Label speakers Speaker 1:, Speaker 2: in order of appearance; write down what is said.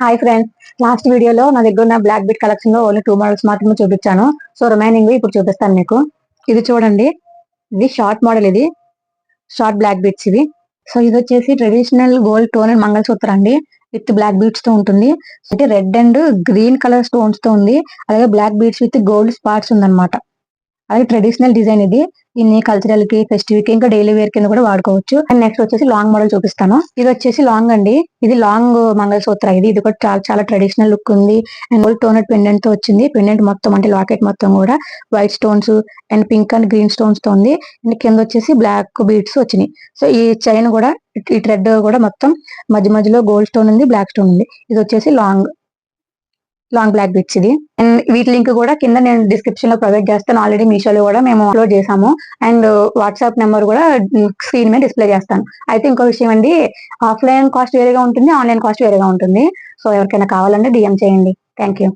Speaker 1: Hi friends, last వీడియోలో నా దగ్గర ఉన్న బ్లాక్ బీట్ కలెక్షన్ లో ఓన్లీ 2 మోడల్స్ మాత్రమే చూపించాను. సో రిమైనింగ్ ఇప్పుడు చూపిస్తాను మీకు. ఇది చూడండి, ఇది షార్ట్ మోడల్, ఇది షార్ట్ బ్లాక్ బీట్స్ ఇవి. సో ఇది వచ్చేసి traditional gold tone and mangalsutra అండి, విత్ బ్లాక్ బీట్స్ తో ఉంటుంది. అంటే red and green colour stones తో ఉంది. అలాగే black beads with gold spots ఉందన్నమాట. అది ట్రెడిషనల్ డిజైన్. ఇది దీన్ని కల్చరల్ కి, ఫెస్టివ్ కి, ఇంకా డైలీ వేర్ కింద కూడా వాడుకోవచ్చు. అండ్ నెక్స్ట్ వచ్చేసి లాంగ్ మోడల్ చూపిస్తాను. ఇది వచ్చేసి లాంగ్ అండి, ఇది లాంగ్ మంగళసూత్ర. ఇది కూడా చాలా చాలా ట్రెడిషనల్ లుక్ ఉంది. అండ్ గోల్డ్ టోనెడ్ పెండెంట్ తో వచ్చింది. పెండెంట్ మొత్తం అంటే లాకెట్ మొత్తం కూడా white stones and pink and green stones తో ఉంది. అండ్ కింద వచ్చేసి బ్లాక్ బీడ్స్ వచ్చినాయి. సో ఈ చైన్ కూడా, ఈ థ్రెడ్ కూడా మొత్తం మధ్య మధ్యలో గోల్డ్ స్టోన్ ఉంది, బ్లాక్ స్టోన్ ఉంది. ఇది వచ్చేసి లాంగ్ బ్లాక్ బీట్స్ ఇది. అండ్ వీటి లింక్ కూడా కింద నేను డిస్క్రిప్షన్ లో ప్రొవైడ్ చేస్తాను. ఆల్రెడీ మీషోలో కూడా మేము అప్లోడ్ చేసాము. అండ్ వాట్సాప్ నెంబర్ కూడా స్క్రీన్ మీద డిస్ప్లే చేస్తాను. అయితే ఇంకో విషయం అండి, ఆఫ్లైన్ కాస్ట్ వేరేగా ఉంటుంది, ఆన్లైన్ కాస్ట్ వేరేగా ఉంటుంది. సో ఎవరికైనా కావాలంటే డిఎం చేయండి. Thank you.